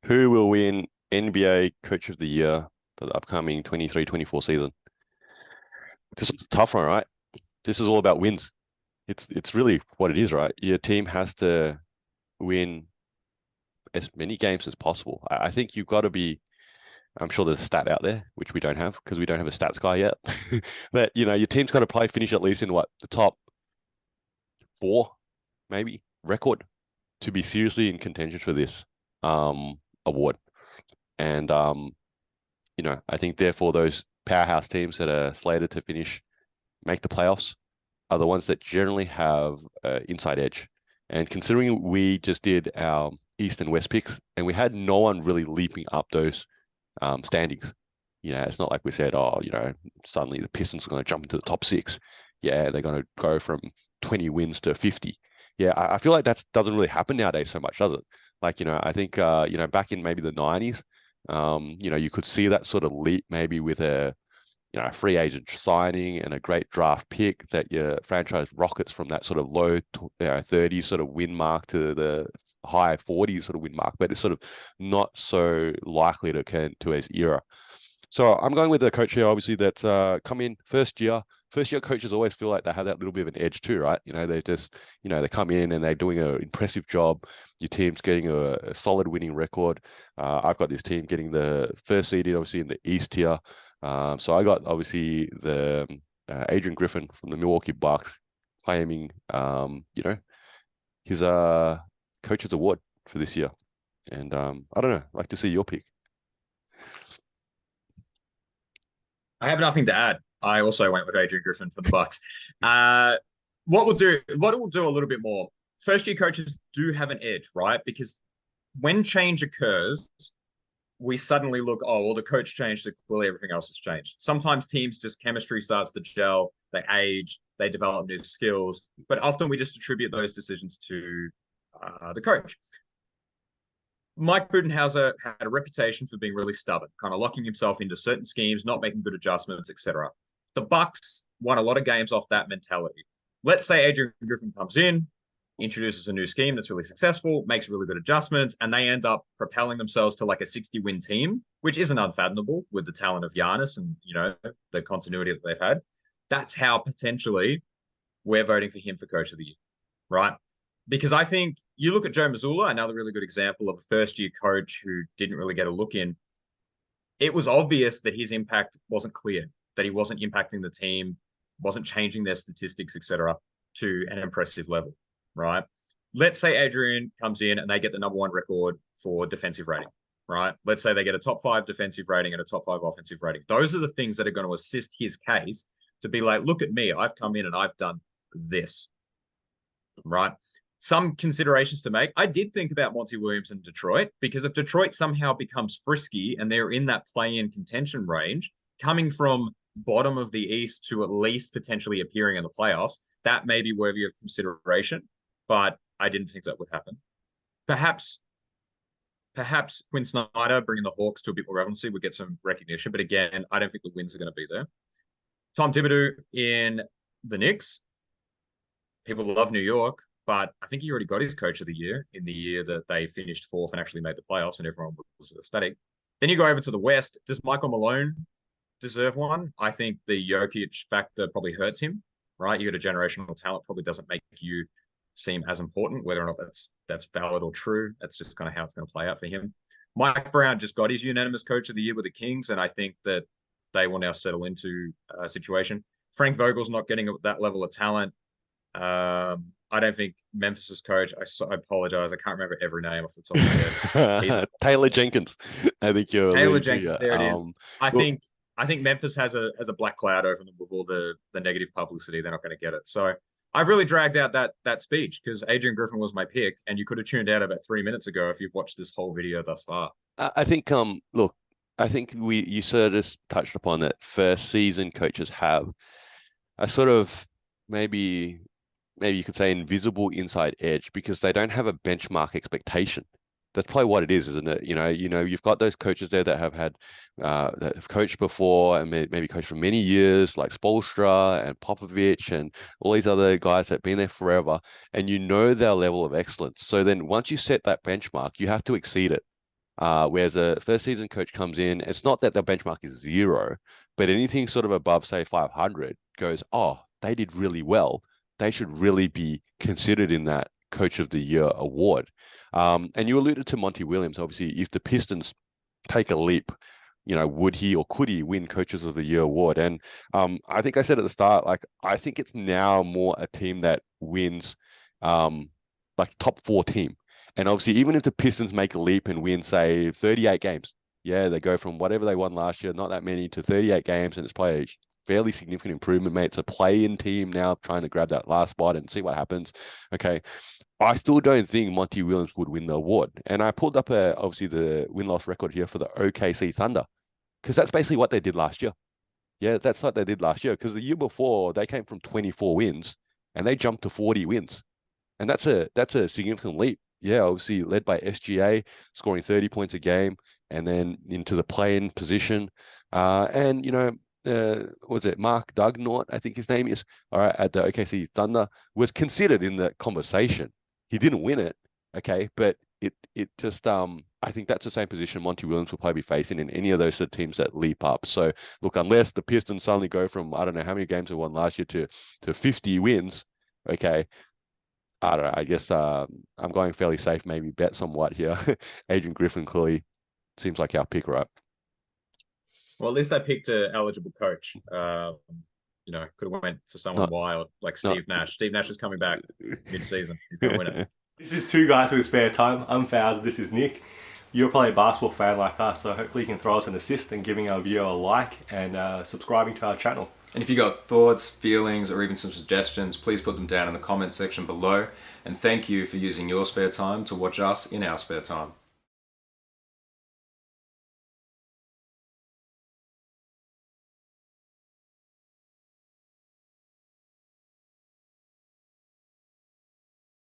Who will win NBA Coach of the Year for the upcoming 23-24 season? This is a tough one, right? This is all about wins. It's really what it is, right? Your team has to win as many games as possible. I think you've got to be. I'm sure there's a stat out there which we don't have because we don't have a stats guy yet. But your team's got to play finish at least in what the top four, maybe record to be seriously in contention for this award. And I think therefore those powerhouse teams that are slated to make the playoffs are the ones that generally have inside edge. And considering we just did our East and West picks, and we had no one really leaping up those standings. It's not like we said, oh, suddenly the Pistons are going to jump into the top six. Yeah, they're going to go from 20 wins to 50. Yeah, I feel like that doesn't really happen nowadays so much, does it? Like, I think, back in maybe the 90s, you could see that sort of leap maybe with a free agent signing and a great draft pick that your franchise rockets from that sort of low 30s sort of win mark to the high 40s sort of win mark, but it's sort of not so likely to occur in today's era. So I'm going with the coach here, obviously, that's come in first year. First year coaches always feel like they have that little bit of an edge too, right? They just, they come in and they're doing an impressive job. Your team's getting a solid winning record. I've got this team getting the first seeded, obviously, in the East here. So I got, obviously, the Adrian Griffin from the Milwaukee Bucks claiming, his coach's award for this year. And I don't know, I'd like to see your pick. I have nothing to add. I also went with Adrian Griffin for the Bucks. What we'll do a little bit more. First year coaches do have an edge, right? Because when change occurs, we suddenly look, oh, well, the coach changed, so clearly everything else has changed. Sometimes teams just chemistry starts to gel, they age, they develop new skills, but often we just attribute those decisions to the coach. Mike Budenhauser had a reputation for being really stubborn, kind of locking himself into certain schemes, not making good adjustments, etc. The Bucks won a lot of games off that mentality. Let's say Adrian Griffin comes in, introduces a new scheme that's really successful, makes really good adjustments, and they end up propelling themselves to like a 60-win team, which isn't unfathomable with the talent of Giannis and the continuity that they've had. That's how potentially we're voting for him for Coach of the Year, right? Because I think you look at Joe Mazzulla, another really good example of a first-year coach who didn't really get a look in. It was obvious that his impact wasn't clear, that he wasn't impacting the team, wasn't changing their statistics, etc., to an impressive level, right? Let's say Adrian comes in and they get the number one record for defensive rating, right? Let's say they get a top 5 defensive rating and a top 5 offensive rating. Those are the things that are going to assist his case to be like, look at me, I've come in and I've done this, right? Some considerations to make. I did think about Monty Williams in Detroit, because if Detroit somehow becomes frisky and they're in that play-in contention range, coming from bottom of the East to at least potentially appearing in the playoffs, that may be worthy of consideration, but I didn't think that would happen. Perhaps Quinn Snyder bringing the Hawks to a bit more relevancy would get some recognition, but again, I don't think the wins are going to be there. Tom Thibodeau in the Knicks. People love New York, but I think he already got his Coach of the Year in the year that they finished fourth and actually made the playoffs, and everyone was ecstatic. Then you go over to the West. Does Michael Malone deserve one? I think the Jokic factor probably hurts him, right? You got a generational talent, probably doesn't make you seem as important, whether or not that's valid or true. That's just kind of how it's going to play out for him. Mike Brown just got his unanimous Coach of the Year with the Kings, and I think that they will now settle into a situation. Frank Vogel's not getting that level of talent. I don't think Memphis's coach. I apologize. I can't remember every name off the top of my head. He's Taylor Jenkins. I think you're Taylor alluding to. Yeah. Jenkins. There it is. I Well, think I think Memphis has a black cloud over them with all the negative publicity. They're not going to get it. So I've really dragged out that speech because Adrian Griffin was my pick, and you could have tuned out about 3 minutes ago if you've watched this whole video thus far. I think look, I think you sort of just touched upon that first season coaches have a sort of maybe you could say invisible inside edge because they don't have a benchmark expectation. That's probably what it is, isn't it? You've got those coaches there that have had that have coached before and maybe coached for many years, like Spoelstra and Popovich and all these other guys that have been there forever, and you know their level of excellence. So then once you set that benchmark, you have to exceed it. Whereas a first season coach comes in, it's not that their benchmark is 0, but anything sort of above, say, 500 goes, oh, they did really well. They should really be considered in that Coach of the Year award. And you alluded to Monty Williams. Obviously, if the Pistons take a leap, would he or could he win Coaches of the Year award? And I think I said at the start, like, I think it's now more a team that wins, like top 4 team. And obviously, even if the Pistons make a leap and win, say, 38 games, yeah, they go from whatever they won last year, not that many, to 38 games, and it's probably a fairly significant improvement, mate. It's a play-in team now trying to grab that last spot and see what happens. Okay. I still don't think Monty Williams would win the award. And I pulled up obviously the win-loss record here for the OKC Thunder, because that's basically what they did last year. Yeah, that's what they did last year. Because the year before they came from 24 wins and they jumped to 40 wins, and that's a significant leap. Yeah, obviously led by SGA scoring 30 points a game, and then into the play-in position. And was it Mark Dagnort? I think his name is. All right, at the OKC Thunder was considered in the conversation. He didn't win it, okay, but it just I think that's the same position Monty Williams will probably be facing in any of those sort of teams that leap up. So look, unless the Pistons suddenly go from, I don't know how many games they won last year to 50 wins, okay, I don't know. I guess I'm going fairly safe, maybe bet somewhat here. Adrian Griffin clearly seems like our pick, right? Well, at least I picked a eligible coach. Could have went for someone Not wild like not Steve Nash. Steve Nash is coming back mid-season. He's going to win it. This is Two Guys with Spare Time. I'm Fowles, this is Nick. You're probably a basketball fan like us, so hopefully you can throw us an assist and giving our video a like and subscribing to our channel. And if you got thoughts, feelings, or even some suggestions, please put them down in the comment section below. And thank you for using your spare time to watch us in our spare time.